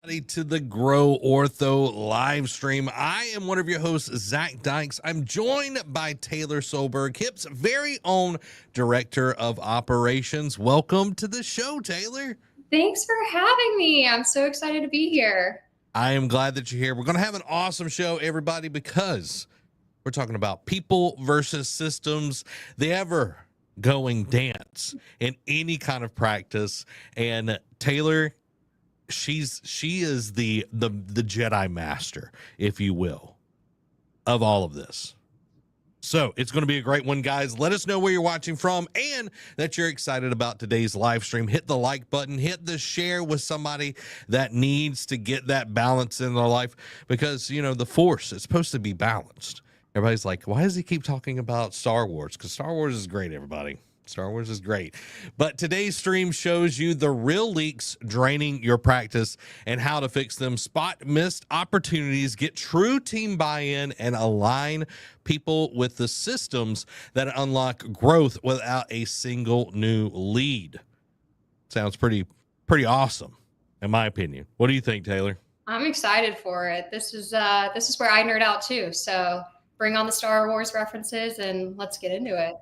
To the Grow Ortho live stream. I am one of your hosts, Zach Dykes. I'm joined by Taylor Solberg, HIP's very own Director of Operations. Welcome to the show, Taylor. Thanks for having me. I'm so excited to be here. I am glad that you're here. We're going to have an awesome show, everybody, because we're talking about people versus systems, the ever going dance in any kind of practice. And Taylor, she is the Jedi master, if you will, of all of this. So it's going to be a great one, guys. Let us know where you're watching from and that you're excited about today's live stream. Hit the like button, hit the share with somebody that needs to get that balance in their life, because, you know, the Force is supposed to be balanced. Everybody's like, why does he keep talking about Star Wars? Because Star Wars is great, everybody. Star Wars is great. But today's stream shows you the real leaks draining your practice and how to fix them, spot missed opportunities, get true team buy-in, and align people with the systems that unlock growth without a single new lead. Sounds pretty awesome, in my opinion. What do you think, Taylor? I'm excited for it. This is where I nerd out too. So bring on the Star Wars references and let's get into it.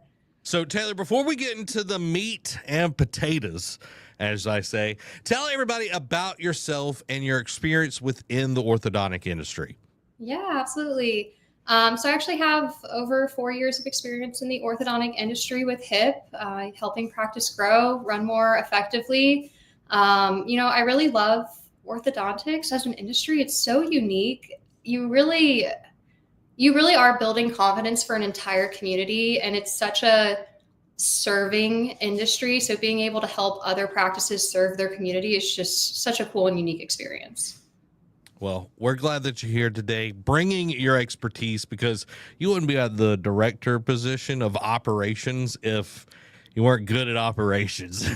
So, Taylor, before we get into the meat and potatoes, as I say, tell everybody about yourself and your experience within the orthodontic industry. Yeah, absolutely. So I actually have over 4 years of experience in the orthodontic industry with HIP, helping practice grow, run more effectively. I really love orthodontics as an industry. It's so unique. You really are building confidence for an entire community, and it's such a serving industry. So being able to help other practices serve their community is just such a cool and unique experience. Well, we're glad that you're here today, bringing your expertise, because you wouldn't be at the director position of operations if you weren't good at operations.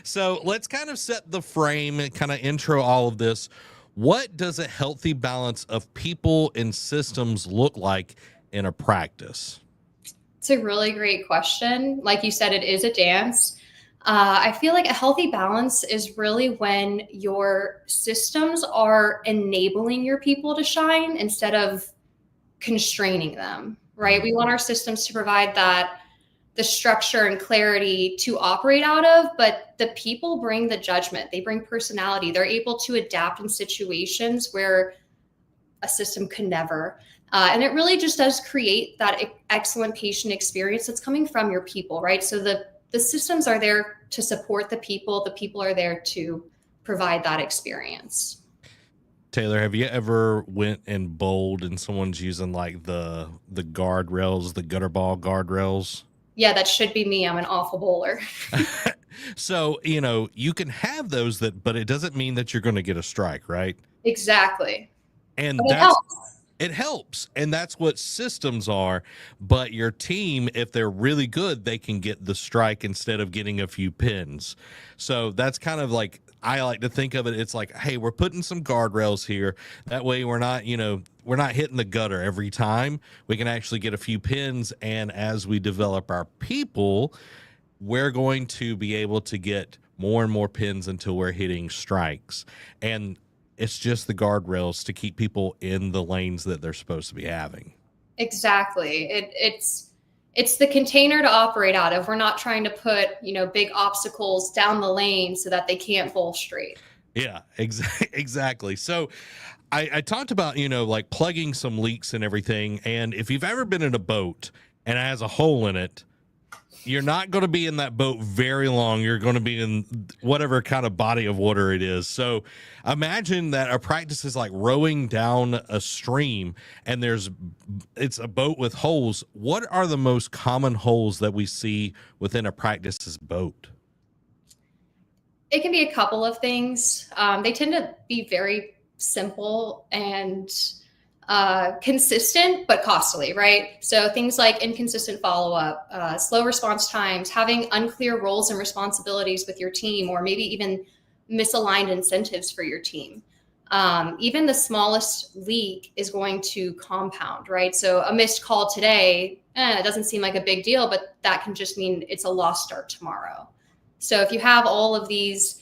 So let's kind of set the frame and kind of intro all of this. What does a healthy balance of people and systems look like in a practice? It's a really great question. Like you said, it is a dance. I feel like a healthy balance is really when your systems are enabling your people to shine instead of constraining them, right? We want our systems to provide the structure and clarity to operate out of, but the people bring the judgment. They bring personality. They're able to adapt in situations where a system could never. And it really just does create that excellent patient experience that's coming from your people, right? So the systems are there to support the people. The people are there to provide that experience. Taylor, have you ever went and bowled and someone's using like the guardrails, the gutter ball guardrails? Yeah, that should be me. I'm an awful bowler. So, you can have those, but it doesn't mean that you're going to get a strike, right? Exactly. And it helps. And that's what systems are. But your team, if they're really good, they can get the strike instead of getting a few pins. So that's kind of like, I like to think of it. It's like, hey, we're putting some guardrails here. That way we're not hitting the gutter every time. We can actually get a few pins. And as we develop our people, we're going to be able to get more and more pins until we're hitting strikes. And it's just the guardrails to keep people in the lanes that they're supposed to be having. Exactly. It's the container to operate out of. We're not trying to put, big obstacles down the lane so that they can't bowl straight. Yeah, exactly. So I talked about, like plugging some leaks and everything. And if you've ever been in a boat and it has a hole in it, you're not going to be in that boat very long. You're going to be in whatever kind of body of water it is. So imagine that a practice is like rowing down a stream and it's a boat with holes. What are the most common holes that we see within a practice's boat? It can be a couple of things. They tend to be very simple and consistent, but costly, right? So things like inconsistent follow-up, slow response times, having unclear roles and responsibilities with your team, or maybe even misaligned incentives for your team. Even the smallest leak is going to compound, right? So a missed call today, it doesn't seem like a big deal, but that can just mean it's a lost start tomorrow. So if you have all of these,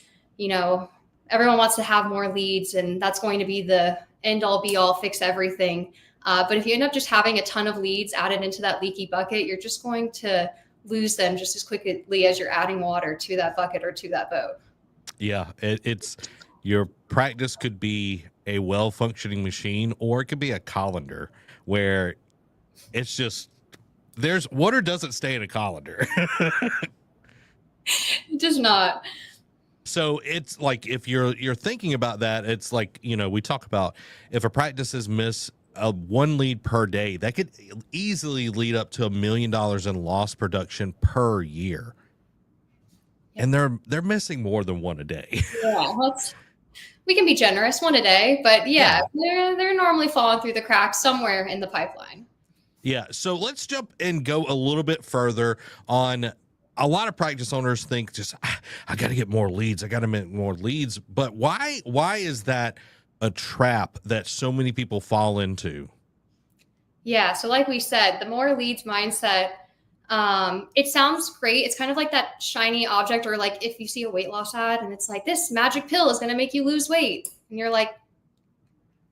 everyone wants to have more leads, and that's going to be the end all be all, fix everything. But if you end up just having a ton of leads added into that leaky bucket, you're just going to lose them just as quickly as you're adding water to that bucket or to that boat. Yeah, it's your practice could be a well-functioning machine, or it could be a colander where it's just there's water doesn't stay in a colander. It does not. So it's like if you're thinking about that, it's like, we talk about if a practice is miss one lead per day, that could easily lead up to $1 million in lost production per year. Yep. And they're missing more than one a day. Yeah, we can be generous, one a day, but yeah. They're normally falling through the cracks somewhere in the pipeline. Yeah. So let's jump and go a little bit further on. A lot of practice owners think just, I got to get more leads. I got to make more leads. But why is that a trap that so many people fall into? Yeah. So like we said, the more leads mindset, it sounds great. It's kind of like that shiny object, or like if you see a weight loss ad and it's like, this magic pill is going to make you lose weight. And you're like,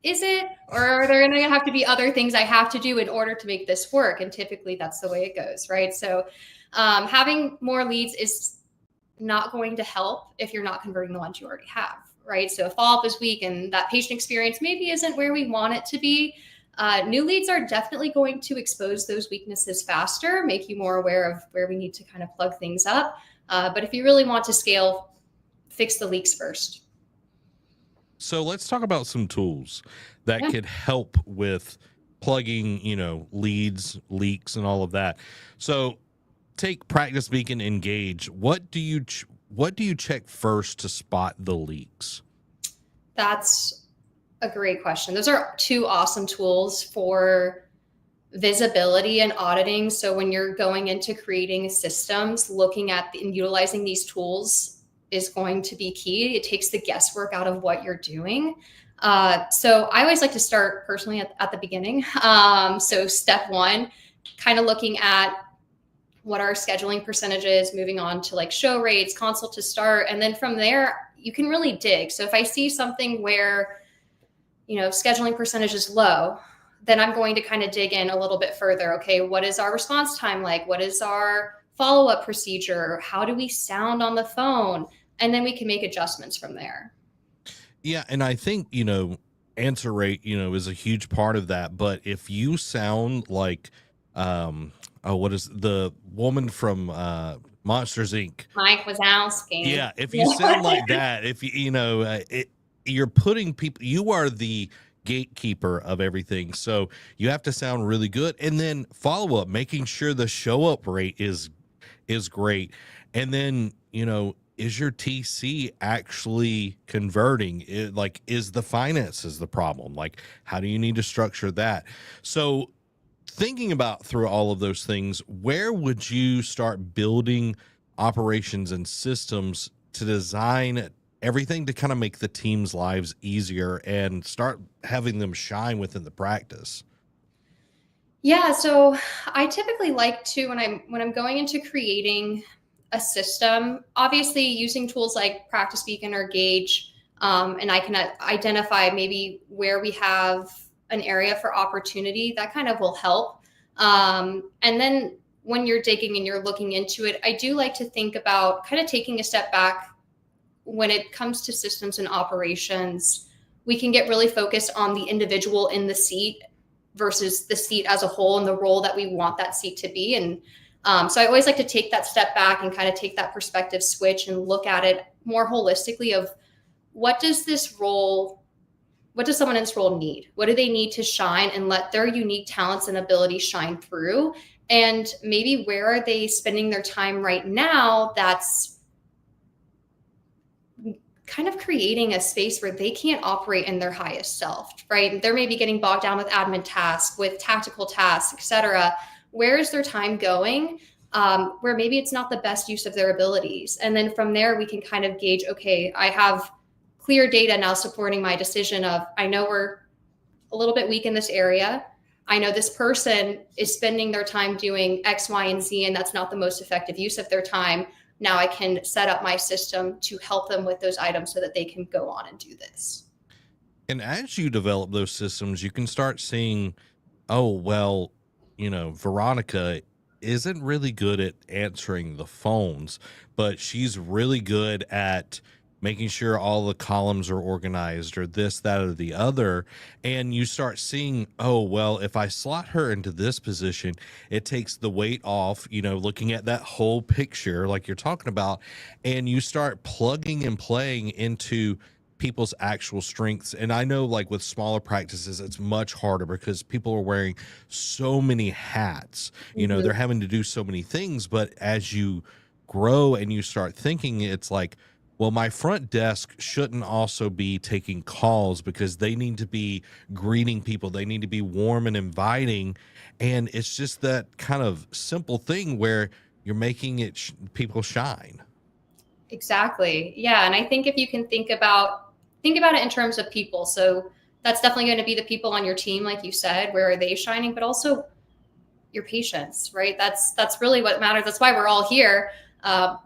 is it? Or are there going to have to be other things I have to do in order to make this work? And typically that's the way it goes, right? So having more leads is not going to help if you're not converting the ones you already have, right? So if follow-up is weak and that patient experience maybe isn't where we want it to be, new leads are definitely going to expose those weaknesses faster, make you more aware of where we need to kind of plug things up. But if you really want to scale, fix the leaks first. So let's talk about some tools that could help with plugging, leads, leaks, and all of that. So take Practice Beacon Engage. What do you check first to spot the leaks? That's a great question. Those are two awesome tools for visibility and auditing. So when you're going into creating systems, looking at and utilizing these tools is going to be key. It takes the guesswork out of what you're doing. So I always like to start personally at the beginning. So step one, kind of looking at what our scheduling percentages, moving on to like show rates, consult to start. And then from there, you can really dig. So if I see something where, scheduling percentage is low, then I'm going to kind of dig in a little bit further. Okay, what is our response time like? What is our follow-up procedure? How do we sound on the phone? And then we can make adjustments from there. Yeah. And I think, answer rate, is a huge part of that. But if you sound like, what is the woman from Monsters Inc? Mike Wazowski. Yeah. If you sound like that, if you're putting people, you are the gatekeeper of everything. So you have to sound really good. And then follow up, making sure the show up rate is great. And then, is your TC actually converting? Is the finances the problem? Like, how do you need to structure that? So thinking about through all of those things, where would you start building operations and systems to design everything to kind of make the team's lives easier and start having them shine within the practice? Yeah, so I typically like to, when I'm going into creating a system, obviously using tools like Practice Beacon or Gauge, and I can identify maybe where we have an area for opportunity, that kind of will help. And then when you're digging and you're looking into it, I do like to think about kind of taking a step back. When it comes to systems and operations, we can get really focused on the individual in the seat versus the seat as a whole and the role that we want that seat to be. And so I always like to take that step back and kind of take that perspective switch and look at it more holistically of what does someone in this role need? What do they need to shine and let their unique talents and abilities shine through? And maybe where are they spending their time right now that's kind of creating a space where they can't operate in their highest self, right? They're maybe getting bogged down with admin tasks, with tactical tasks, et cetera. Where is their time going? Where maybe it's not the best use of their abilities. And then from there, we can kind of gauge, okay, I have clear data now supporting my decision of, I know we're a little bit weak in this area. I know this person is spending their time doing X, Y, and Z, and that's not the most effective use of their time. now I can set up my system to help them with those items so that they can go on and do this. And as you develop those systems, you can start seeing, oh, well, Veronica isn't really good at answering the phones, but she's really good at making sure all the columns are organized, or this, that, or the other. And you start seeing, oh, well, if I slot her into this position, it takes the weight off, looking at that whole picture like you're talking about, and you start plugging and playing into people's actual strengths. And I know, like, with smaller practices, it's much harder because people are wearing so many hats, they're having to do so many things. But as you grow and you start thinking, it's like, well, my front desk shouldn't also be taking calls because they need to be greeting people. They need to be warm and inviting. And it's just that kind of simple thing where you're making it people shine. Exactly. Yeah. And I think if you can think about it in terms of people. So that's definitely going to be the people on your team, like you said, where are they shining, but also your patients, right? That's really what matters. That's why we're all here.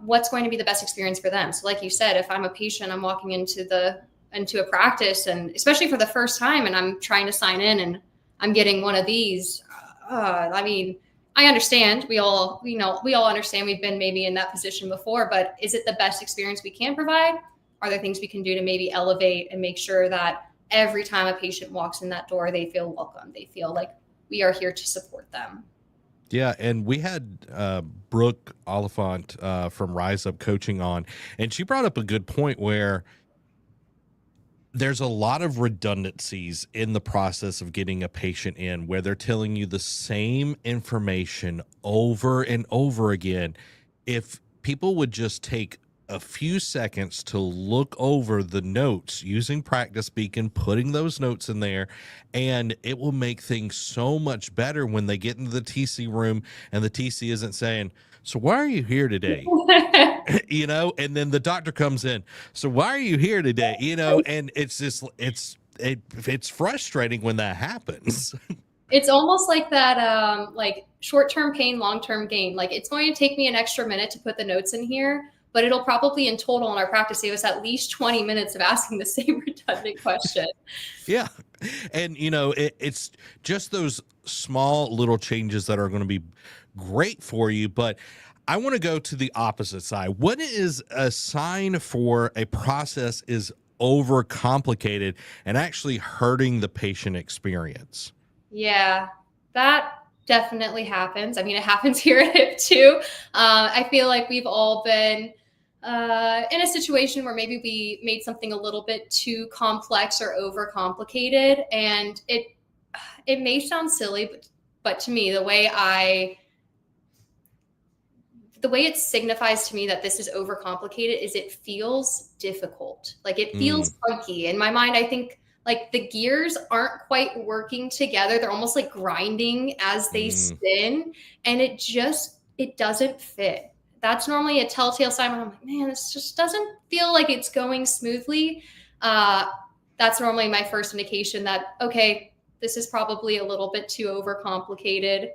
What's going to be the best experience for them? So like you said, if I'm a patient, I'm walking into a practice, and especially for the first time, and I'm trying to sign in and I'm getting one of these, I mean, I understand. We all understand we've been maybe in that position before, but is it the best experience we can provide? Are there things we can do to maybe elevate and make sure that every time a patient walks in that door, they feel welcome? They feel like we are here to support them. Yeah, and we had Brooke Oliphant from Rise Up Coaching on, and she brought up a good point where there's a lot of redundancies in the process of getting a patient in, where they're telling you the same information over and over again. If people would just take a few seconds to look over the notes using Practice Beacon, putting those notes in there, and it will make things so much better when they get into the TC room and the TC isn't saying, so why are you here today? And then the doctor comes in, so why are you here today? And it's just, it's frustrating when that happens. It's almost like that, like short-term pain, long-term gain. Like, it's going to take me an extra minute to put the notes in here, but it'll probably in total in our practice save us at least 20 minutes of asking the same redundant question. Yeah. And, it's just those small little changes that are going to be great for you. But I want to go to the opposite side. What is a sign for a process is overcomplicated and actually hurting the patient experience? Yeah, that definitely happens. I mean, it happens here at HIP too. I feel like we've all been in a situation where maybe we made something a little bit too complex or overcomplicated, and it may sound silly, but to me, the way it signifies to me that this is overcomplicated is it feels difficult. Like, it feels funky. In my mind, I think like the gears aren't quite working together. They're almost like grinding as they spin, and it doesn't fit. That's normally a telltale sign when I'm like, man, this just doesn't feel like it's going smoothly. That's normally my first indication that, okay, this is probably a little bit too overcomplicated.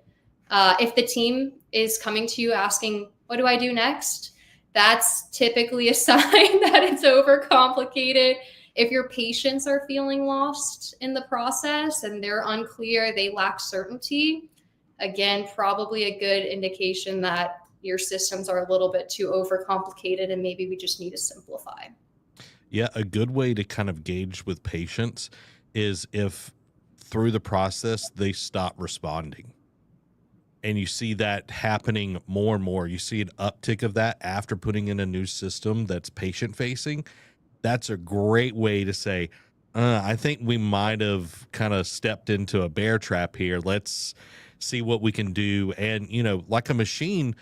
If the team is coming to you asking, what do I do next? That's typically a sign that it's overcomplicated. If your patients are feeling lost in the process and they're unclear, they lack certainty, again, probably a good indication that your systems are a little bit too overcomplicated and maybe we just need to simplify. Yeah, a good way to kind of gauge with patients is if through the process they stop responding. And you see that happening more and more. You see an uptick of that after putting in a new system that's patient facing. That's a great way to say, I think we might have kind of stepped into a bear trap here. Let's see what we can do. And, like a machine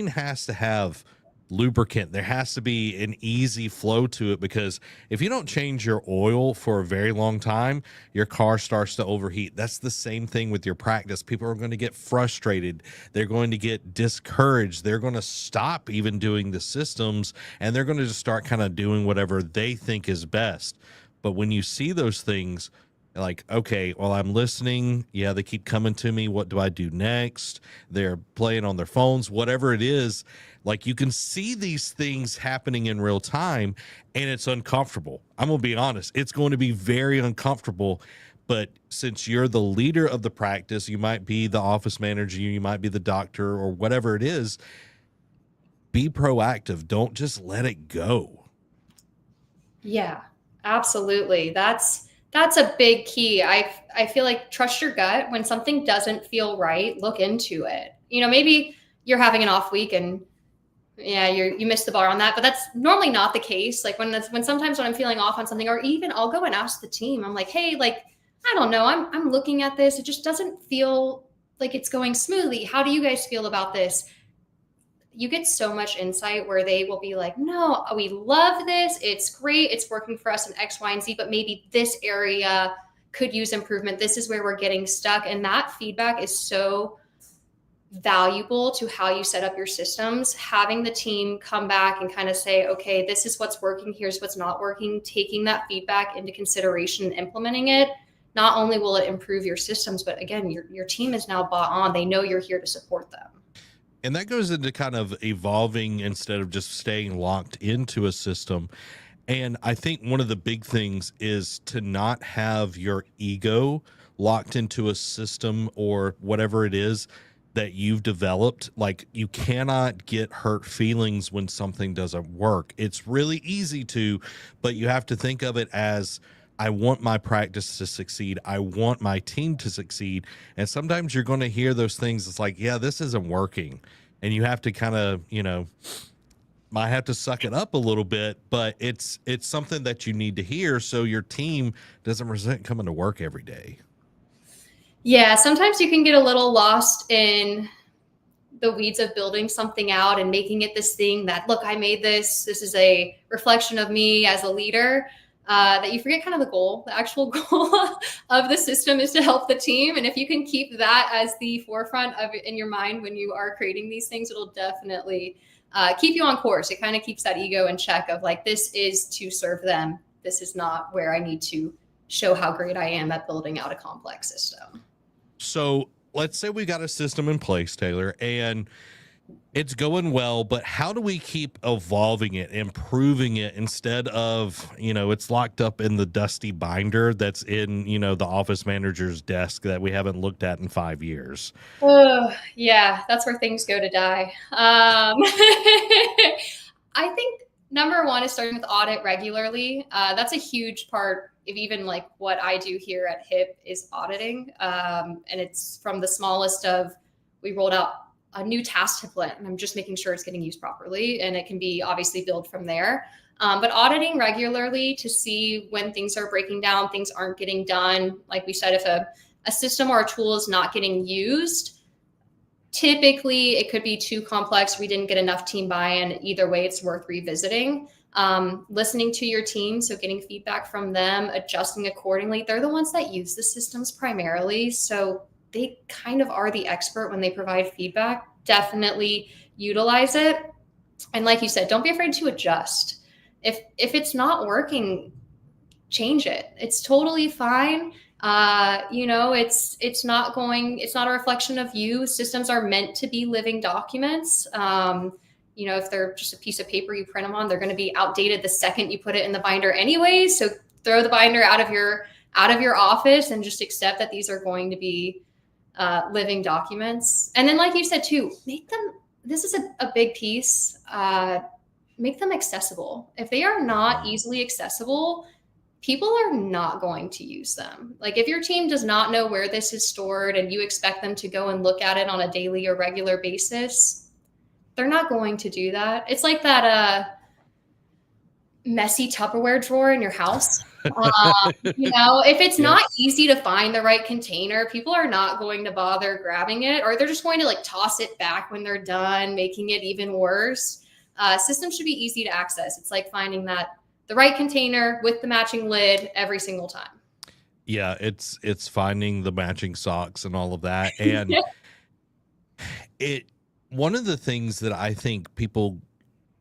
has to have lubricant. There has to be an easy flow to it, because if you don't change your oil for a very long time, your car starts to overheat. That's the same thing with your practice. People are going to get frustrated. They're going to get discouraged. They're going to stop even doing the systems, and they're going to just start kind of doing whatever they think is best. But when you see those things, Like, okay, well, I'm listening. Yeah, they keep coming to me. What do I do next? They're playing on their phones, whatever it is. Like, you can see these things happening in real time, and it's uncomfortable. I'm going to be honest. It's going to be very uncomfortable. But since you're the leader of the practice, you might be the office manager, you might be the doctor, or whatever it is. Be proactive. Don't just let it go. Yeah, absolutely. That's a big key. I feel like trust your gut. When something doesn't feel right, look into it. You know, maybe you're having an off week and yeah, you missed the bar on that, but that's normally not the case. Like when sometimes when I'm feeling off on something, or even I'll go and ask the team, I'm like, hey, like, I don't know, I'm looking at this. It just doesn't feel like it's going smoothly. How do you guys feel about this? You get so much insight where they will be like, no, we love this. It's great. It's working for us in X, Y, and Z, but maybe this area could use improvement. This is where we're getting stuck. And that feedback is so valuable to how you set up your systems. Having the team come back and kind of say, okay, this is what's working. Here's what's not working. Taking that feedback into consideration and implementing it. Not only will it improve your systems, but again, your team is now bought on. They know you're here to support them. And that goes into kind of evolving instead of just staying locked into a system. And I think one of the big things is to not have your ego locked into a system or whatever it is that you've developed. Like, you cannot get hurt feelings when something doesn't work. It's really easy to, but you have to think of it as, I want my practice to succeed. I want my team to succeed. And sometimes you're going to hear those things. It's like, yeah, this isn't working. And you have to kind of, might have to suck it up a little bit, but it's something that you need to hear so your team doesn't resent coming to work every day. Yeah, sometimes you can get a little lost in the weeds of building something out and making it this thing that, look, I made this. This is a reflection of me as a leader. That you forget kind of the goal. The actual goal of the system is to help the team. And if you can keep that as the forefront of in your mind when you are creating these things, it'll definitely keep you on course. It kind of keeps that ego in check of like, this is to serve them. This is not where I need to show how great I am at building out a complex system. So let's say we got a system in place, Taylor, and it's going well, but how do we keep evolving it, improving it instead of, it's locked up in the dusty binder that's in, the office manager's desk that we haven't looked at in 5 years? Oh, yeah, that's where things go to die. I think number one is starting with audit regularly. That's a huge part of even like what I do here at HIP is auditing. And it's from the smallest of, we rolled out a new task template and I'm just making sure it's getting used properly, and it can be obviously built from there. But auditing regularly to see when things are breaking down, things aren't getting done. Like we said, if a system or a tool is not getting used, typically it could be too complex. We didn't get enough team buy-in. Either way, it's worth revisiting. Listening to your team, so getting feedback from them, adjusting accordingly. They're the ones that use the systems primarily, so they kind of are the expert when they provide feedback. Definitely utilize it. And like you said, don't be afraid to adjust. If it's not working, change it. It's totally fine. It's not a reflection of you. Systems are meant to be living documents. If they're just a piece of paper you print them on, they're going to be outdated the second you put it in the binder anyway. So throw the binder out of your office and just accept that these are going to be living documents. And then, like you said too, this is a big piece, make them accessible. If they are not easily accessible, people are not going to use them. Like if your team does not know where this is stored and you expect them to go and look at it on a daily or regular basis, they're not going to do that. It's like that messy Tupperware drawer in your house. If it's not easy to find the right container, people are not going to bother grabbing it, or they're just going to like toss it back when they're done, making it even worse. Systems should be easy to access. It's like finding the right container with the matching lid every single time. Yeah, it's finding the matching socks and all of that. And one of the things that I think people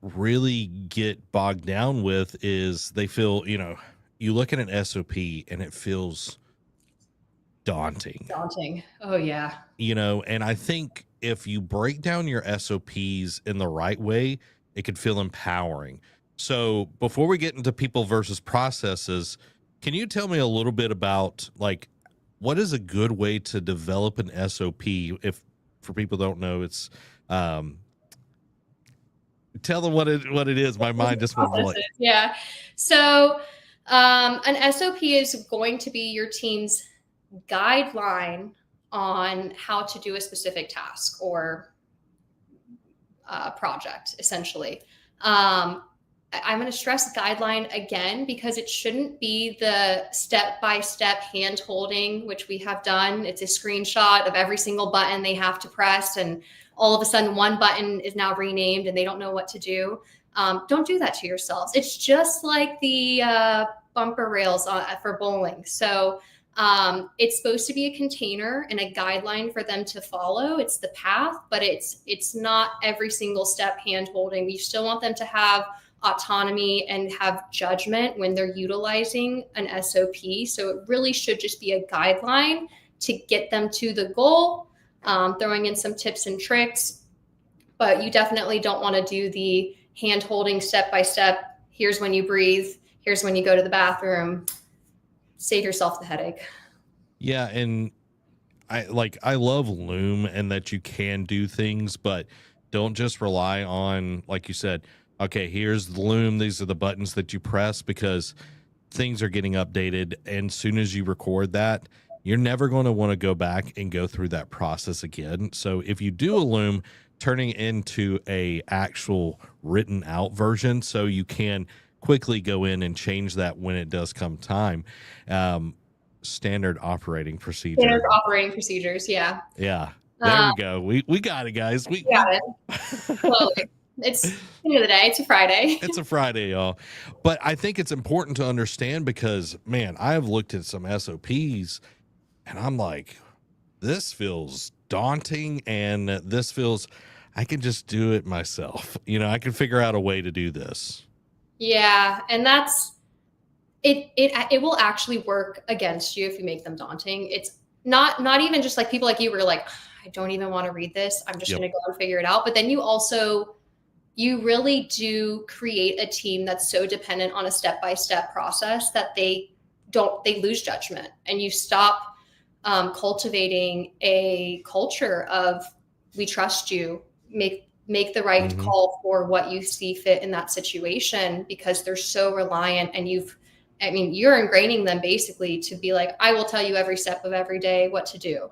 really get bogged down with is they feel, you look at an SOP and it feels daunting. Daunting. Oh yeah. You know, and I think if you break down your SOPs in the right way, it could feel empowering. So before we get into people versus processes, can you tell me a little bit about like what is a good way to develop an SOP? If for people who don't know, it's um tell them what it is. My mind just went blank. Yeah. So an SOP is going to be your team's guideline on how to do a specific task or project, essentially. I'm going to stress guideline again because it shouldn't be the step-by-step hand holding, which we have done. It's a screenshot of every single button they have to press, and all of a sudden one button is now renamed and they don't know what to do. Don't do that to yourselves. It's just like the bumper rails for bowling. So it's supposed to be a container and a guideline for them to follow. It's the path, but it's not every single step hand holding. You still want them to have autonomy and have judgment when they're utilizing an SOP. So it really should just be a guideline to get them to the goal, throwing in some tips and tricks. But you definitely don't want to do the hand holding step by step. Here's when you breathe. Here's when you go to the bathroom. Save yourself the headache. Yeah, and I love Loom and that you can do things, but don't just rely on, like you said, okay, here's the Loom, these are the buttons that you press, because things are getting updated, and soon as you record that, you're never going to want to go back and go through that process again. So if you do a Loom, turning it into a actual written out version so you can quickly go in and change that when it does come time. Standard operating procedure. Standard operating procedures, yeah. Yeah. There we go. We got it, guys. We got it. Slowly. It's the end of the day. It's a Friday. It's a Friday, y'all. But I think it's important to understand because, man, I have looked at some SOPs and I'm like, this feels daunting, and this feels, I can just do it myself. You know, I can figure out a way to do this. Yeah, and that's it. It will actually work against you if you make them daunting. It's not even just like people like you were like, I don't even want to read this. I'm just going to go and figure it out. But then you really do create a team that's so dependent on a step-by-step process that they lose judgment, and you stop cultivating a culture of we trust you, make the right call for what you see fit in that situation, because they're so reliant, and you're ingraining them basically to be like, I will tell you every step of every day what to do.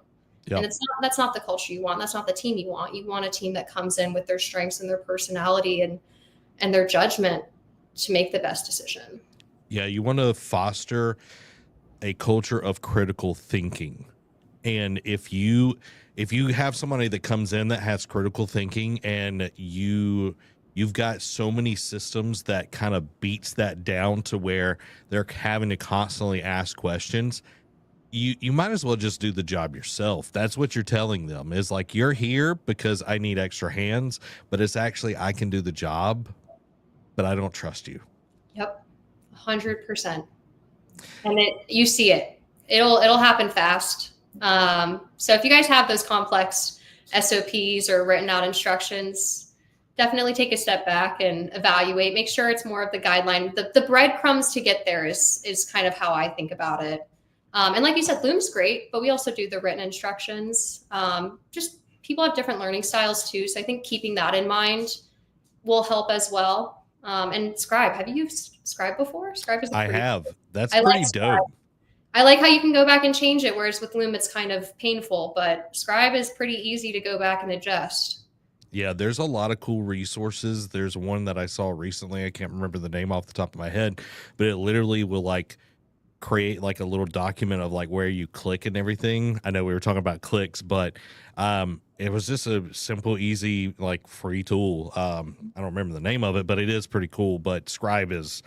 Yep. And that's not the culture you want. That's not the team you want. You want a team that comes in with their strengths and their personality and their judgment to make the best decision. Yeah, you want to foster a culture of critical thinking. And if you have somebody that comes in that has critical thinking, and you've got so many systems that kind of beats that down to where they're having to constantly ask questions, you might as well just do the job yourself. That's what you're telling them, is like, you're here because I need extra hands, but it's actually, I can do the job, but I don't trust you. Yep. 100%. And you see it. It'll happen fast. So if you guys have those complex SOPs or written out instructions, definitely take a step back and evaluate. Make sure it's more of the guideline. The breadcrumbs to get there is kind of how I think about it. And like you said, Loom's great, but we also do the written instructions. Just people have different learning styles too. So I think keeping that in mind will help as well. And Scribe, have you used Scribe before? Scribe is I have. That's pretty dope. I like how you can go back and change it, whereas with Loom, it's kind of painful, but Scribe is pretty easy to go back and adjust. Yeah, there's a lot of cool resources. There's one that I saw recently. I can't remember the name off the top of my head, but it literally will like create like a little document of like where you click and everything. I know we were talking about clicks, but it was just a simple, easy, like free tool. I don't remember the name of it, but it is pretty cool. But Scribe is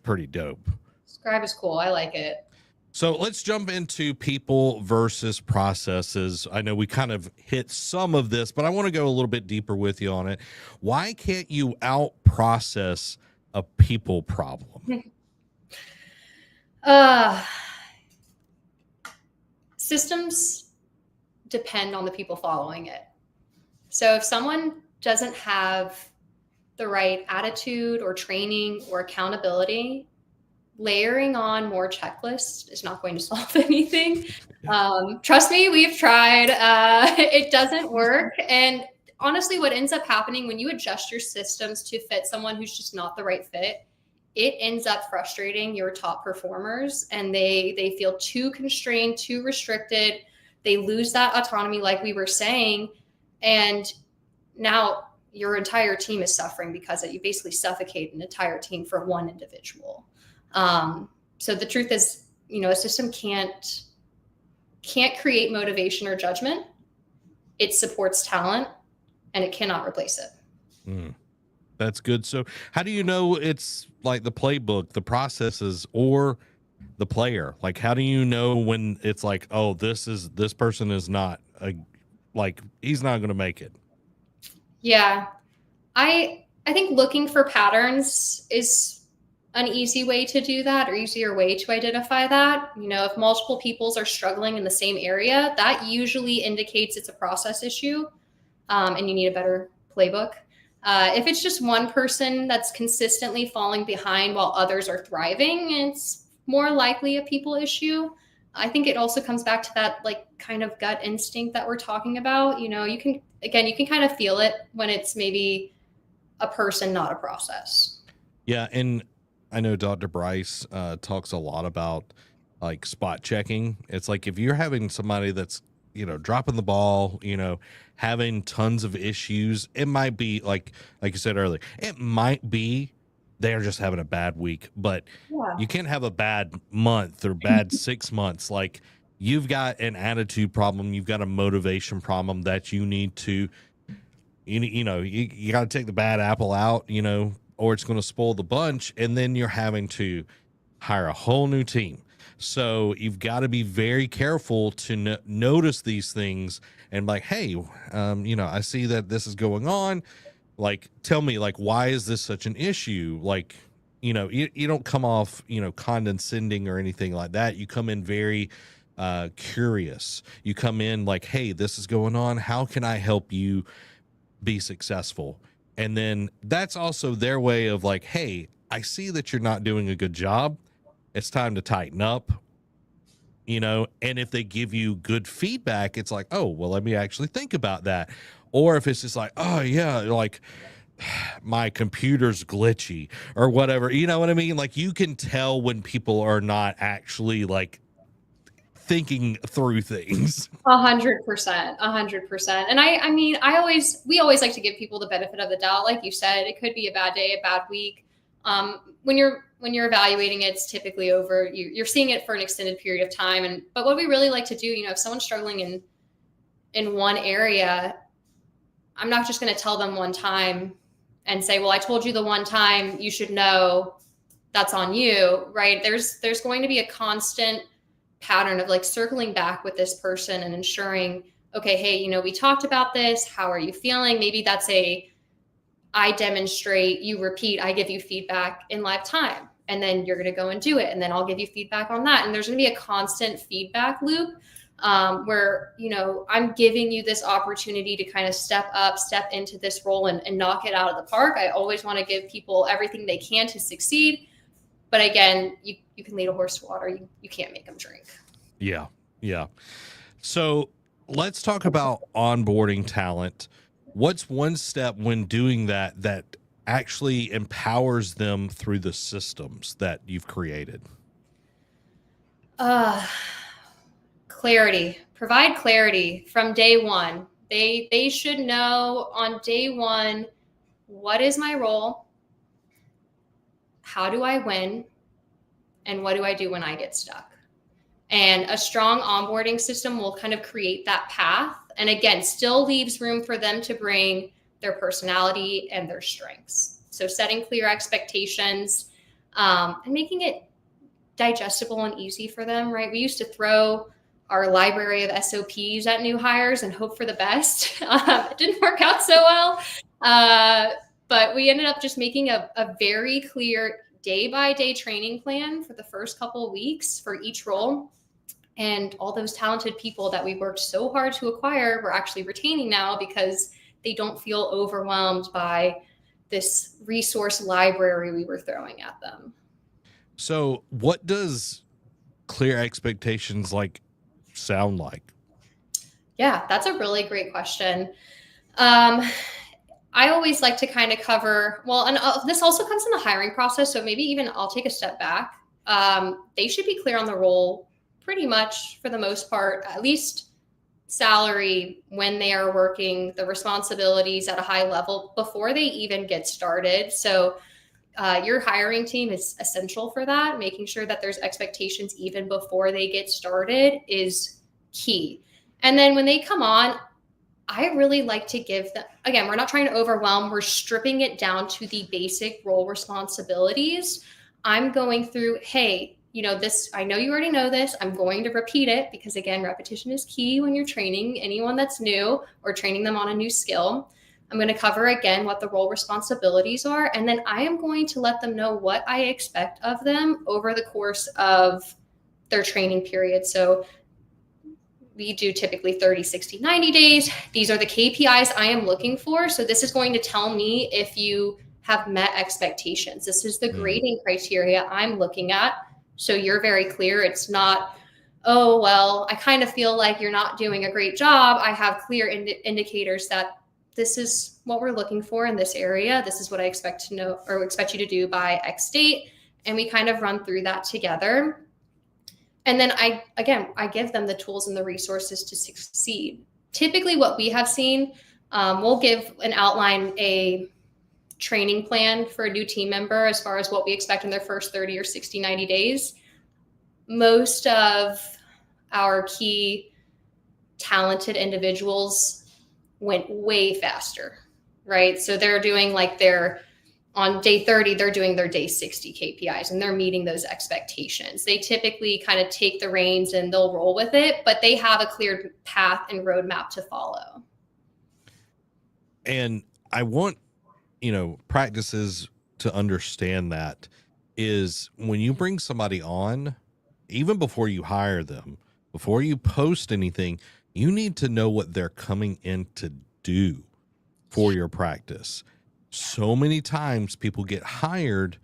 pretty dope. Scribe is cool. I like it. So let's jump into people versus processes. I know we kind of hit some of this, but I want to go a little bit deeper with you on it. Why can't you out-process a people problem? systems depend on the people following it. So if someone doesn't have the right attitude or training or accountability, layering on more checklists is not going to solve anything. Trust me, we've tried. It doesn't work. And honestly, what ends up happening when you adjust your systems to fit someone who's just not the right fit, it ends up frustrating your top performers, and they feel too constrained, too restricted. They lose that autonomy, like we were saying. And now your entire team is suffering because you basically suffocate an entire team for one individual. So the truth is, a system can't create motivation or judgment. It supports talent, and it cannot replace it. That's good. So how do you know it's like the playbook, the processes, or the player? Like, how do you know when it's like, oh, this person is not he's not going to make it? Yeah. I think looking for patterns is an easy way to do that, or easier way to identify that. If multiple peoples are struggling in the same area, that usually indicates it's a process issue, and you need a better playbook. If it's just one person that's consistently falling behind while others are thriving, it's more likely a people issue. I think it also comes back to that kind of gut instinct that we're talking about. You can kind of feel it when it's maybe a person, not a process. Yeah. And I know Dr. Bryce talks a lot about like spot checking. It's like if you're having somebody that's, dropping the ball, having tons of issues, it might be like you said earlier, it might be they're just having a bad week, but you can't have a bad month or bad 6 months. Like, you've got an attitude problem, you've got a motivation problem that you need to, you got to take the bad apple out, or it's going to spoil the bunch. And then you're having to hire a whole new team. So you've got to be very careful to notice these things and like, hey, I see that this is going on. Like, tell me, like, why is this such an issue? Like, you don't come off, condescending or anything like that. You come in very curious. You come in like, hey, this is going on. How can I help you be successful? And then that's also their way of like, hey, I see that you're not doing a good job. It's time to tighten up, and if they give you good feedback, it's like, oh, well, let me actually think about that. Or if it's just like, oh yeah, like my computer's glitchy or whatever, you know what I mean? Like, you can tell when people are not actually like thinking through things. 100%, 100%. And we always like to give people the benefit of the doubt. Like you said, it could be a bad day, a bad week. When you're evaluating it, it's typically over. You're seeing it for an extended period of time. But what we really like to do, if someone's struggling in one area, I'm not just going to tell them one time and say, well, I told you the one time, you should know that's on you, right? There's going to be a constant pattern of like circling back with this person and ensuring, okay, hey, we talked about this. How are you feeling? Maybe that's I demonstrate, you repeat, I give you feedback in live time, and then you're going to go and do it. And then I'll give you feedback on that. And there's going to be a constant feedback loop where, I'm giving you this opportunity to kind of step into this role and knock it out of the park. I always want to give people everything they can to succeed. But again, you can lead a horse to water. You can't make them drink. Yeah. Yeah. So let's talk about onboarding talent. What's one step when doing that actually empowers them through the systems that you've created? Clarity. Provide clarity from day one. They should know on day one, what is my role? How do I win? And what do I do when I get stuck? And a strong onboarding system will kind of create that path. And again, still leaves room for them to bring their personality and their strengths. So setting clear expectations and making it digestible and easy for them, right? We used to throw our library of SOPs at new hires and hope for the best. It didn't work out so well. But we ended up just making a very clear day-by-day training plan for the first couple of weeks for each role. And all those talented people that we worked so hard to acquire, we're actually retaining now because they don't feel overwhelmed by this resource library we were throwing at them. So what does clear expectations like sound like? Yeah, that's a really great question. I always like to kind of cover, well, and this also comes in the hiring process. So maybe even I'll take a step back. They should be clear on the role pretty much for the most part, at least salary, when they are working, the responsibilities at a high level before they even get started. So your hiring team is essential for that. Making sure that there's expectations even before they get started is key. And then when they come on, I really like to give them, again, we're not trying to overwhelm, we're stripping it down to the basic role responsibilities. I'm going through, hey, you know, this, I know you already know this. I'm going to repeat it because, again, repetition is key when you're training anyone that's new or training them on a new skill. I'm going to cover again what the role responsibilities are. And then I am going to let them know what I expect of them over the course of their training period. So we do typically 30, 60, 90 days. These are the KPIs I am looking for. So this is going to tell me if you have met expectations. This is the grading criteria I'm looking at. So you're very clear. It's not, oh, well, I kind of feel like you're not doing a great job. I have clear indicators that this is what we're looking for in this area. This is what I expect to know or expect you to do by X date. And we kind of run through that together. And then I give them the tools and the resources to succeed. Typically what we have seen, we'll give an outline, a training plan for a new team member as far as what we expect in their first 30 or 60, 90 days. Most of our key talented individuals went way faster, right? So they're doing like on day 30, they're doing their day 60 KPIs and they're meeting those expectations. They typically kind of take the reins and they'll roll with it, but they have a clear path and roadmap to follow. And I want, practices to understand that is when you bring somebody on, even before you hire them, before you post anything, you need to know what they're coming in to do for your practice. So many times people get hired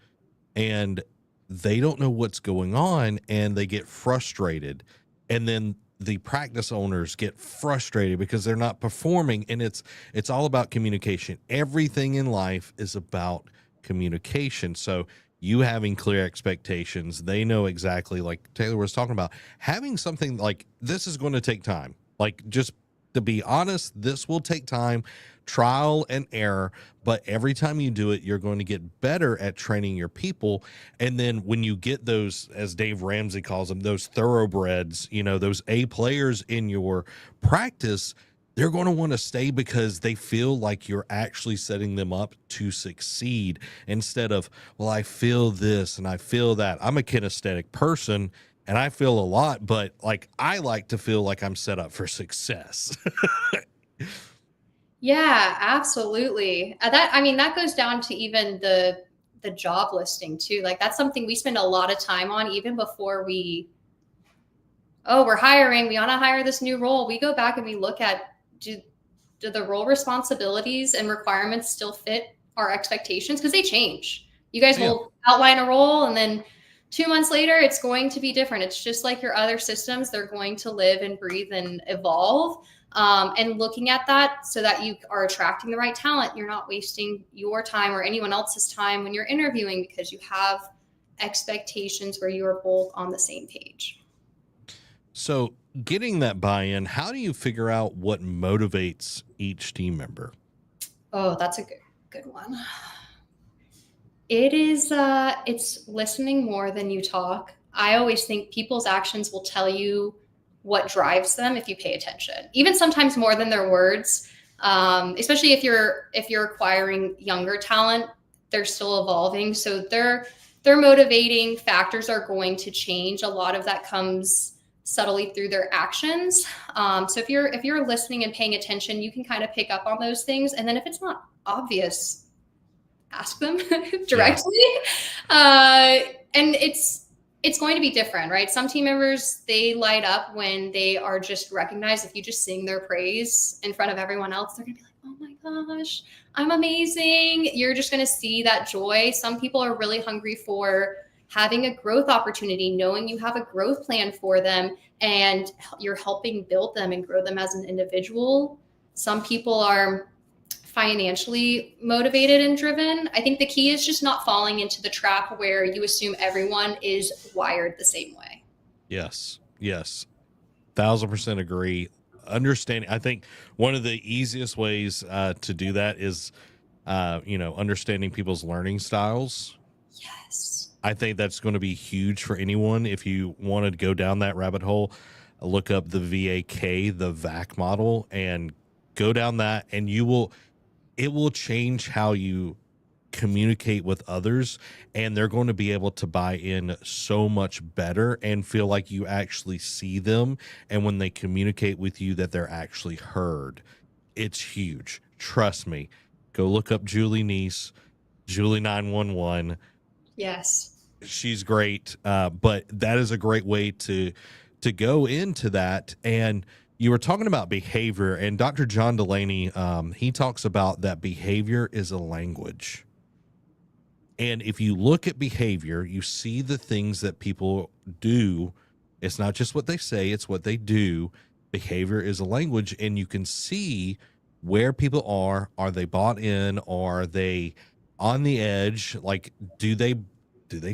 and they don't know what's going on and they get frustrated. And then the practice owners get frustrated because they're not performing. And it's all about communication. Everything in life is about communication. So you having clear expectations, they know exactly, like Taylor was talking about, having something like this is going to take time. Like, just to be honest, this will take time, trial and error, but every time you do it, you're going to get better at training your people. And then when you get those, as Dave Ramsey calls them, those thoroughbreds, those A players in your practice, they're going to want to stay because they feel like you're actually setting them up to succeed instead of, well, I feel this and I feel that. I'm a kinesthetic person and I feel a lot, but I like to feel like I'm set up for success. Yeah, absolutely. That goes down to even the job listing too. Like, that's something we spend a lot of time on even before we're hiring, we want to hire this new role. We go back and we look at, do the role responsibilities and requirements still fit our expectations? Because they change. You guys will outline a role and then 2 months later, it's going to be different. It's just like your other systems. They're going to live and breathe and evolve. And looking at that so that you are attracting the right talent. You're not wasting your time or anyone else's time when you're interviewing because you have expectations where you are both on the same page. So getting that buy-in, how do you figure out what motivates each team member? Oh, that's a good one. It is, it's listening more than you talk. I always think people's actions will tell you what drives them if you pay attention, even sometimes more than their words. Especially if you're acquiring younger talent, they're still evolving. So their motivating factors are going to change. A lot of that comes subtly through their actions. So if you're listening and paying attention, you can kind of pick up on those things. And then if it's not obvious, ask them directly. And it's going to be different, right? Some team members, they light up when they are just recognized. If you just sing their praise in front of everyone else, they're going to be like, oh my gosh, I'm amazing. You're just going to see that joy. Some people are really hungry for having a growth opportunity, knowing you have a growth plan for them and you're helping build them and grow them as an individual. Some people are financially motivated and driven. I think the key is just not falling into the trap where you assume everyone is wired the same way. Yes. 1,000% agree. Understanding, I think one of the easiest ways to do that is, understanding people's learning styles. Yes. I think that's going to be huge for anyone. If you want to go down that rabbit hole, look up the VAK, the VAC model, and go down that, and it will change how you communicate with others, and they're going to be able to buy in so much better and feel like you actually see them, and when they communicate with you that they're actually heard. It's huge. Trust me. Go look up Julie Neese, Julie 911. Yes. She's great, but that is a great way to go into that. And you were talking about behavior, and Dr. John Delaney, he talks about that behavior is a language. And if you look at behavior, you see the things that people do. It's not just what they say, it's what they do. Behavior is a language, and you can see where people are. Are they bought in? Are they on the edge? Like, do they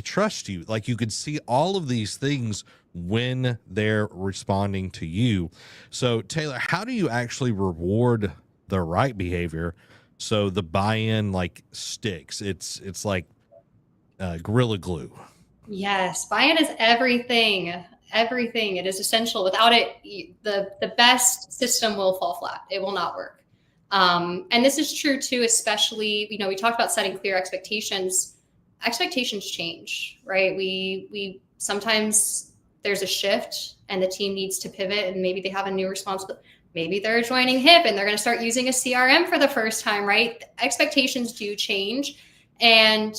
trust you? Like, you can see all of these things when they're responding to you. So Taylor, how do you actually reward the right behavior so the buy-in like sticks? It's like Gorilla Glue. Yes, buy-in is everything. Everything. It is essential. Without it, the best system will fall flat. It will not work. And this is true too, especially, we talked about setting clear expectations. Expectations change, right? We sometimes there's a shift and the team needs to pivot, and maybe they have a new responsibility. Maybe they're joining HIP and they're going to start using a CRM for the first time, right? Expectations do change, and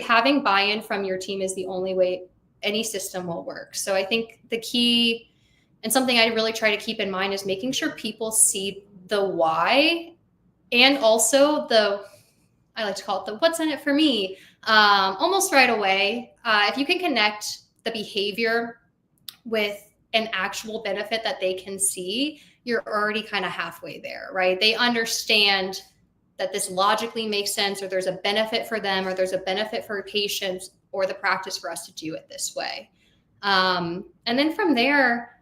having buy-in from your team is the only way any system will work. So I think the key, and something I really try to keep in mind, is making sure people see the why, and also I like to call it the what's in it for me, almost right away. If you can connect the behavior with an actual benefit that they can see, you're already kind of halfway there, right? They understand that this logically makes sense, or there's a benefit for them, or there's a benefit for patients or the practice for us to do it this way. And then from there,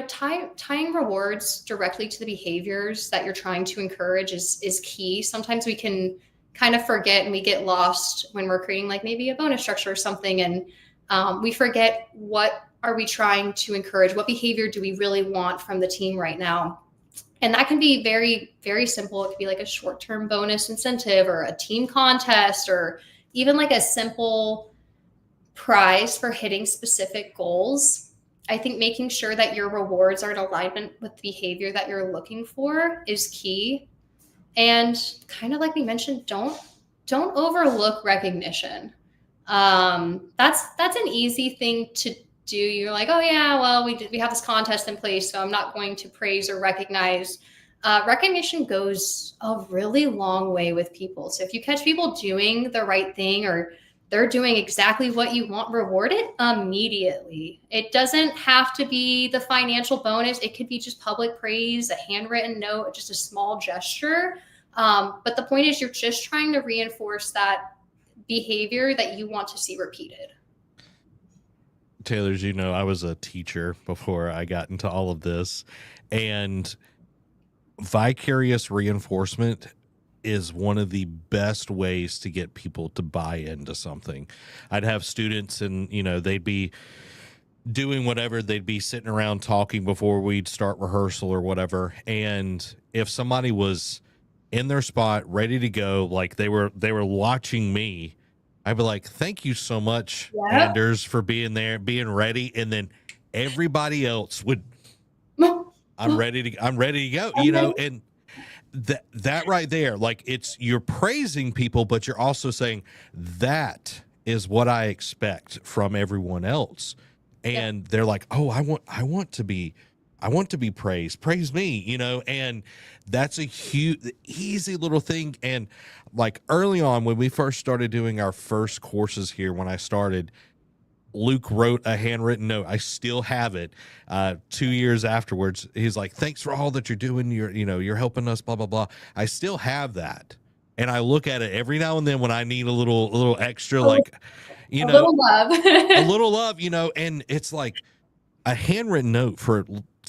tying rewards directly to the behaviors that you're trying to encourage is key. Sometimes we can kind of forget, and we get lost when we're creating like maybe a bonus structure or something, and we forget, what are we trying to encourage? What behavior do we really want from the team right now? And that can be very, very simple. It could be like a short-term bonus incentive, or a team contest, or even like a simple prize for hitting specific goals. I think making sure that your rewards are in alignment with the behavior that you're looking for is key. And kind of like we mentioned, don't overlook recognition. That's an easy thing to do. You're like, oh yeah, well, we have this contest in place, so I'm not going to praise or recognize. Recognition goes a really long way with people. So if you catch people doing the right thing, or they're doing exactly what you want, reward it immediately. It doesn't have to be the financial bonus. It could be just public praise, a handwritten note, just a small gesture. But the point is, you're just trying to reinforce that behavior that you want to see repeated. Taylor, as you know, I was a teacher before I got into all of this, and vicarious reinforcement is one of the best ways to get people to buy into something. I'd have students, and they'd be doing whatever, they'd be sitting around talking before we'd start rehearsal or whatever, and if somebody was in their spot ready to go, like they were watching me, I'd be like, thank you so much, Anders, for being there, being ready. And then everybody else would, I'm ready to go, and that right there, like, you're praising people, but you're also saying that is what I expect from everyone else. And they're like, oh, I want to be praised. Praise me, you know, and that's a huge, easy little thing. And like early on, when we first started doing our first courses here, when I started, Luke wrote a handwritten note. I still have it. 2 years afterwards, he's like, thanks for all that you're doing. You're helping us, blah, blah, blah. I still have that. And I look at it every now and then when I need a little extra, like, a little love, a little love, and it's like a handwritten note for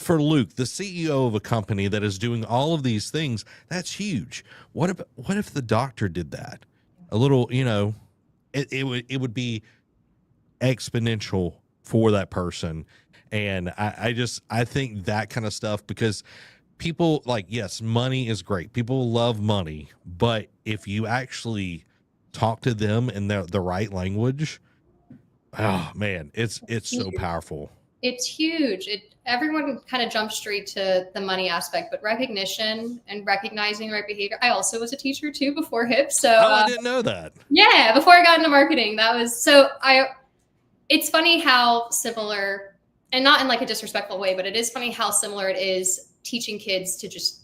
Luke, the CEO of a company that is doing all of these things. That's huge. What if the doctor did that? A little, it would be exponential for that person. And I think that kind of stuff, because people, like, yes, money is great. People love money, but if you actually talk to them in the right language, oh man, it's so powerful. It's huge. Everyone kind of jumps straight to the money aspect, but recognition and recognizing right behavior. I also was a teacher too before HIP. So I didn't know that. Yeah, before I got into marketing, that was so it's funny how similar, and not in like a disrespectful way, but it is funny how similar it is teaching kids to just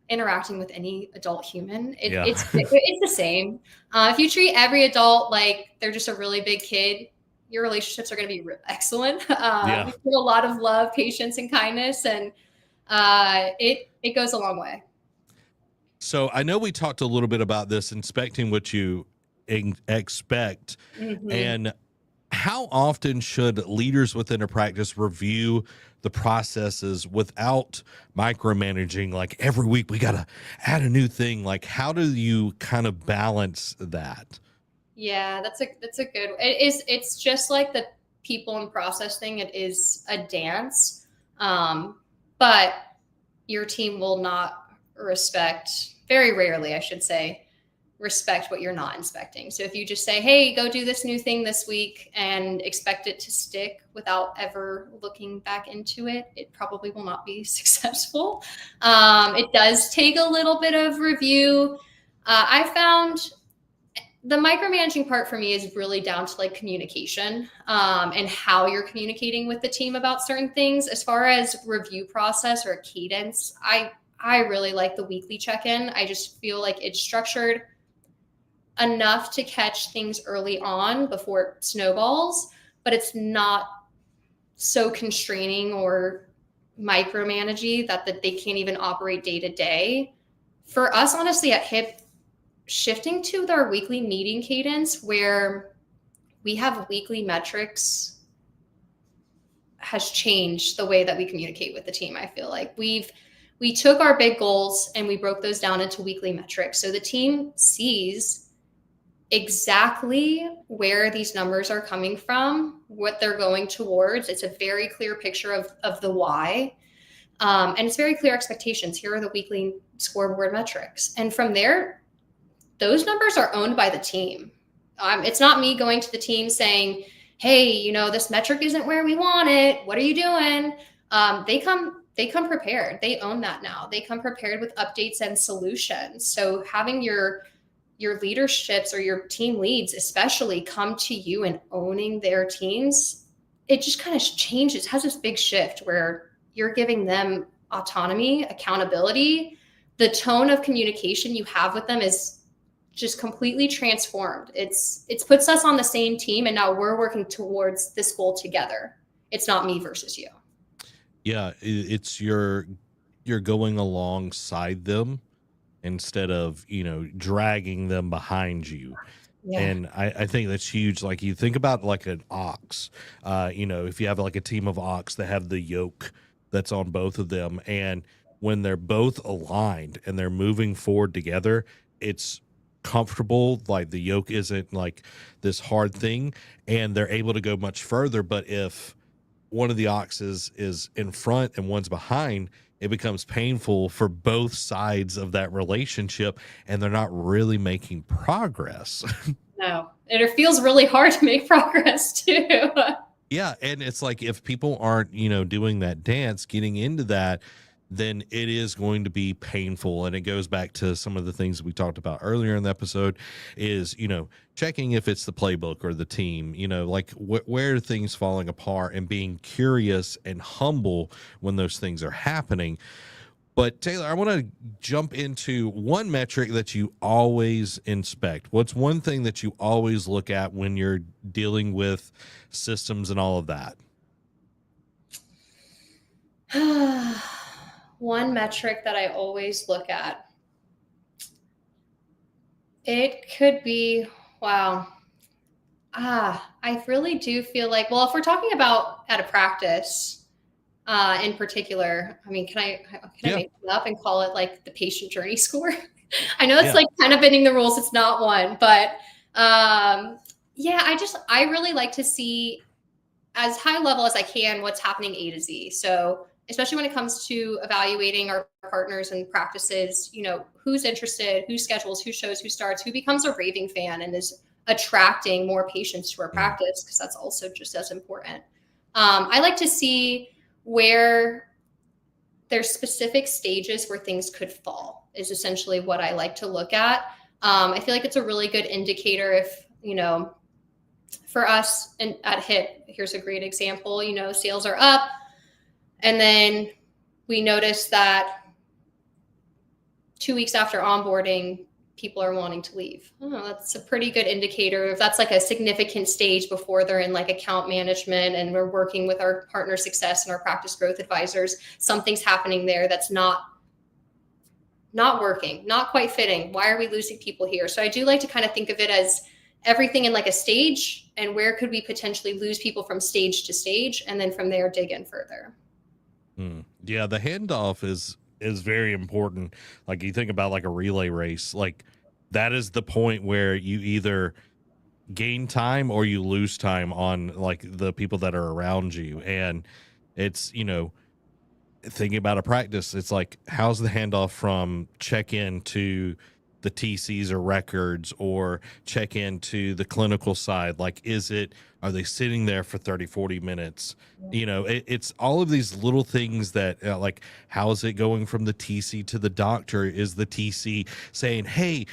interacting with any adult human. It's the same. If you treat every adult like they're just a really big kid, your relationships are going to be excellent. You feel a lot of love, patience, and kindness, and it goes a long way. So I know we talked a little bit about this, inspecting what you expect, and how often should leaders within a practice review the processes without micromanaging? Like every week we got to add a new thing. Like, how do you kind of balance that? Yeah, that's a good. It's just like the people and process thing. It is a dance, but your team will not respect, very rarely, I should say, respect what you're not inspecting. So if you just say, hey, go do this new thing this week and expect it to stick without ever looking back into it, it probably will not be successful. It does take a little bit of review. I found the micromanaging part for me is really down to like communication, and how you're communicating with the team about certain things. As far as review process or cadence, I really like the weekly check-in. I just feel like it's structured enough to catch things early on before it snowballs, but it's not so constraining or micromanaging that they can't even operate day to day. For us, honestly, at HIP, shifting to our weekly meeting cadence where we have weekly metrics has changed the way that we communicate with the team. I feel like we took our big goals and we broke those down into weekly metrics. So the team sees exactly where these numbers are coming from, what they're going towards. It's a very clear picture of the why. And it's very clear expectations. Here are the weekly scoreboard metrics. And from there, those numbers are owned by the team. It's not me going to the team saying, hey, this metric isn't where we want it. What are you doing? They come prepared. They own that now. They come prepared with updates and solutions. So having your leaderships or your team leads especially come to you and owning their teams, it just kind of changes, has this big shift where you're giving them autonomy, accountability. The tone of communication you have with them is just completely transformed. It's puts us on the same team, and now we're working towards this goal together. It's not me versus you. Yeah, it's you're going alongside them instead of dragging them behind you. Yeah. And I think that's huge. Like, you think about like an ox, if you have like a team of ox that have the yoke that's on both of them, and when they're both aligned and they're moving forward together, it's comfortable. Like, the yoke isn't like this hard thing, and they're able to go much further. But if one of the oxes is in front and one's behind, it becomes painful for both sides of that relationship, and they're not really making progress. No, and it feels really hard to make progress too. Yeah, and it's like, if people aren't, doing that dance, getting into that, then it is going to be painful. And it goes back to some of the things we talked about earlier in the episode is, checking if it's the playbook or the team, like where are things falling apart, and being curious and humble when those things are happening. But Taylor, I want to jump into one metric that you always inspect. What's one thing that you always look at when you're dealing with systems and all of that? One metric that I always look at. It could be, wow. I really do feel like, well, if we're talking about at a practice, in particular, I mean, can I make it up and call it like the patient journey score? I know it's like kind of bending the rules. It's not one, but I really like to see as high level as I can what's happening A to Z. So especially when it comes to evaluating our partners and practices, who's interested, who schedules, who shows, who starts, who becomes a raving fan and is attracting more patients to our practice, because that's also just as important. I like to see where there's specific stages where things could fall is essentially what I like to look at. I feel like it's a really good indicator if, for us and at HIP, here's a great example, sales are up and then we notice that 2 weeks after onboarding, people are wanting to leave. That's a pretty good indicator. If that's like a significant stage before they're in like account management and we're working with our partner success and our practice growth advisors, something's happening there that's not working, not quite fitting. Why are we losing people here? So I do like to kind of think of it as everything in like a stage, and where could we potentially lose people from stage to stage, and then from there dig in further. Yeah, the handoff is very important. Like you think about like a relay race, like that is the point where you either gain time or you lose time on like the people that are around you. And it's, thinking about a practice, it's like, how's the handoff from check-in to the TCs or records, or check into the clinical side? Like, are they sitting there for 30, 40 minutes? It's all of these little things that like, how is it going from the TC to the doctor? Is the TC saying, hey,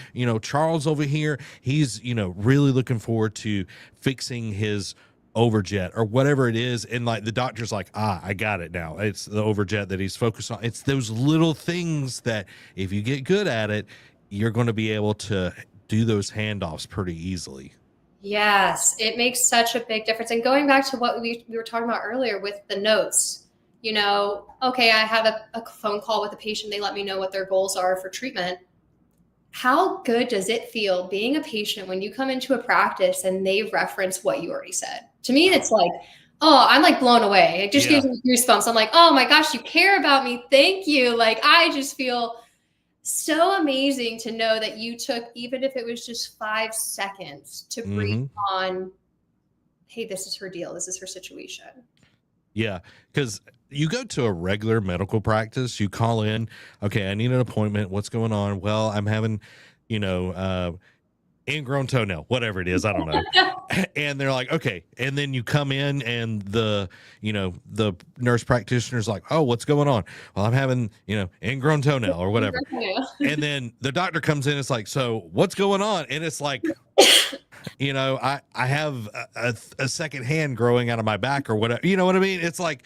Charles over here, he's, really looking forward to fixing his overjet or whatever it is, and like the doctor's like, I got it now, it's the overjet that he's focused on. It's those little things that if you get good at it, you're going to be able to do those handoffs pretty easily. Yes, it makes such a big difference. And going back to what we were talking about earlier with the notes, okay, I have a phone call with a patient, they let me know what their goals are for treatment. How good does it feel being a patient when you come into a practice and they reference what you already said? To me, it's like, oh, I'm like blown away. It just gives me goosebumps. I'm like, oh my gosh, you care about me. Thank you. Like, I just feel so amazing to know that you took, even if it was just 5 seconds, to brief on, hey, this is her deal. This is her situation. Yeah, because you go to a regular medical practice, you call in, okay, I need an appointment. What's going on? Well, I'm having, ingrown toenail, whatever it is, I don't know. And they're like, okay. And then you come in and the nurse practitioner's like, oh, what's going on? Well, I'm having, ingrown toenail or whatever. And then the doctor comes in, it's like, so what's going on? And it's like, I have a second hand growing out of my back or whatever. You know what I mean? It's like,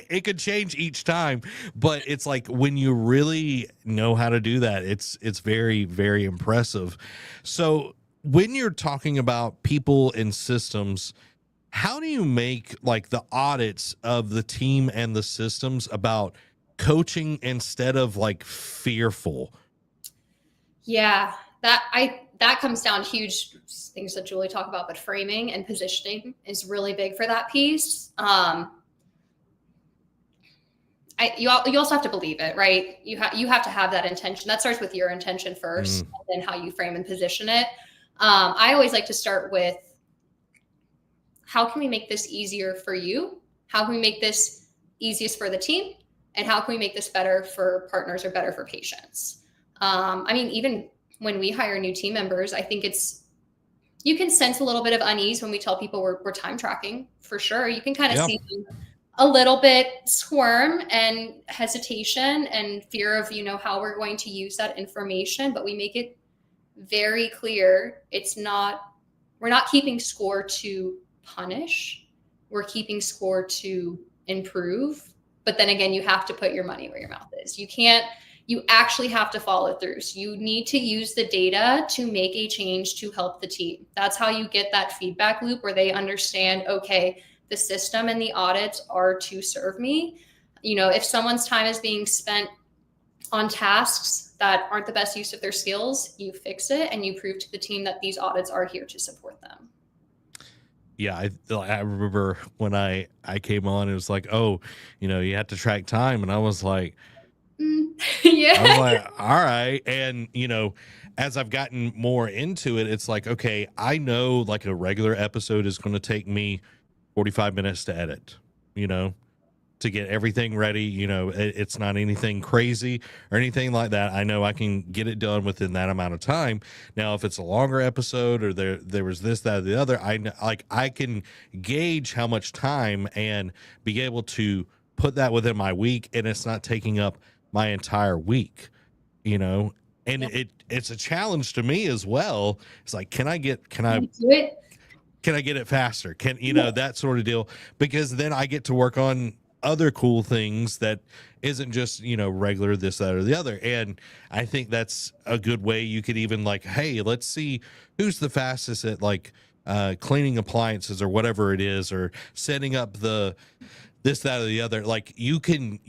it could change each time, but it's like when you really know how to do that, it's very, very impressive. So when you're talking about people and systems, how do you make like the audits of the team and the systems about coaching instead of like fearful? Yeah, that comes down to huge things that Julie talked about, but framing and positioning is really big for that piece. You also have to believe it, right? You have to have that intention. That starts with your intention first, and then how you frame and position it. I always like to start with, how can we make this easier for you? How can we make this easiest for the team? And how can we make this better for partners or better for patients? Even when we hire new team members, I think you can sense a little bit of unease when we tell people we're time tracking, for sure. You can kind of see a little bit squirm and hesitation and fear of, how we're going to use that information, but we make it very clear. We're not keeping score to punish. We're keeping score to improve. But then again, you have to put your money where your mouth is. You actually have to follow through. So you need to use the data to make a change to help the team. That's how you get that feedback loop where they understand, okay, the system and the audits are to serve me. If someone's time is being spent on tasks that aren't the best use of their skills, you fix it and you prove to the team that these audits are here to support them. Yeah, I remember when I came on, it was like, oh, you have to track time. And I was like, yeah. I was like, all right. And, as I've gotten more into it, it's like, okay, I know like a regular episode is going to take me 45 minutes to edit, to get everything ready. It's not anything crazy or anything like that. I know I can get it done within that amount of time. Now, if it's a longer episode or there was this, that, or the other, I can gauge how much time and be able to put that within my week, and it's not taking up my entire week, and it's a challenge to me as well. It's like, can I do it? Can I get it faster? That sort of deal, because then I get to work on other cool things that isn't just, regular this, that, or the other. And I think that's a good way. You could even like, hey, let's see who's the fastest at like cleaning appliances or whatever it is, or setting up the this, that, or the other. Like you can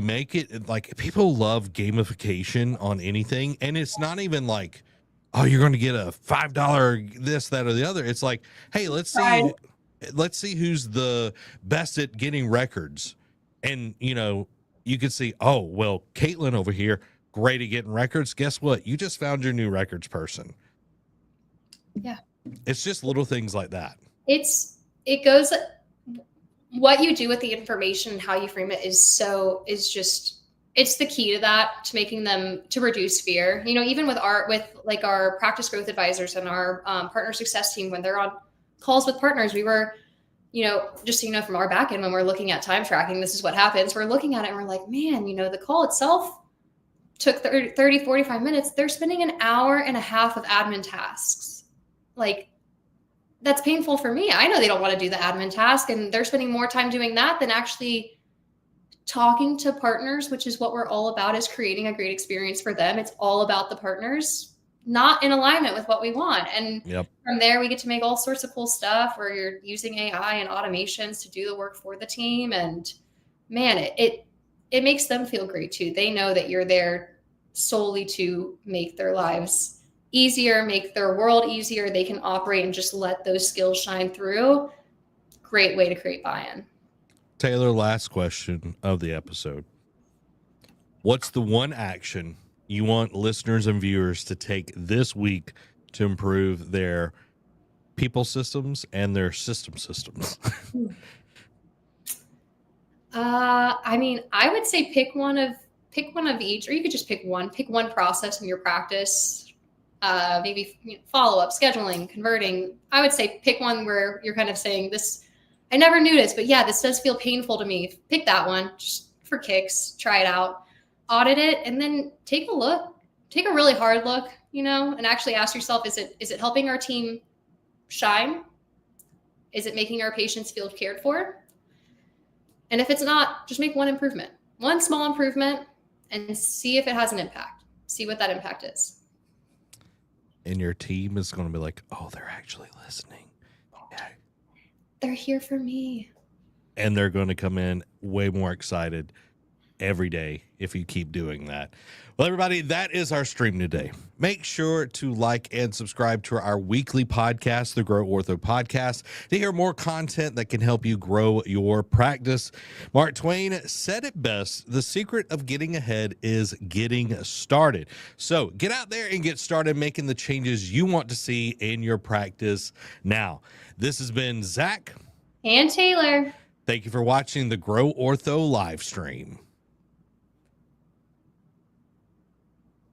make it like, people love gamification on anything. And it's not even like, oh, you're going to get a $5 this, that, or the other. It's like, hey, let's see who's the best at getting records. And, you could see, oh, well, Caitlin over here, great at getting records. Guess what? You just found your new records person. Yeah. It's just little things like that. What you do with the information and how you frame it it's the key to that, to making them, to reduce fear. Even with our practice growth advisors and our partner success team, when they're on calls with partners, we were, just so from our back end, when we're looking at time tracking, this is what happens. We're looking at it and we're like, man, the call itself took 30, 45 minutes. They're spending an hour and a half of admin tasks. Like, that's painful for me. I know they don't want to do the admin task, and they're spending more time doing that than actually talking to partners, which is what we're all about, is creating a great experience for them. It's all about the partners, not in alignment with what we want. And from there, we get to make all sorts of cool stuff where you're using AI and automations to do the work for the team. And man, it makes them feel great too. They know that you're there solely to make their lives easier, make their world easier. They can operate and just let those skills shine through. Great way to create buy-in. Taylor, last question of the episode. What's the one action you want listeners and viewers to take this week to improve their people systems and their systems? I would say pick one of each, or you could just pick one process in your practice. Maybe follow-up, scheduling, converting. I would say pick one where you're kind of saying, this, I never knew this, but yeah, this does feel painful to me. Pick that one just for kicks, try it out, audit it, and then take a really hard look, and actually ask yourself, is it helping our team shine? Is it making our patients feel cared for? And if it's not, just make one small improvement, and see if it has an impact. See what that impact is. And your team is going to be like, oh, they're actually listening. Yeah. They're here for me. And they're going to come in way more excited every day if you keep doing that. Well, everybody, that is our stream today. Make sure to like and subscribe to our weekly podcast, the Grow Ortho Podcast, to hear more content that can help you grow your practice. Mark Twain said it best: the secret of getting ahead is getting started. So get out there and get started making the changes you want to see in your practice now. This has been Zach and Taylor. Thank you for watching the Grow Ortho live stream.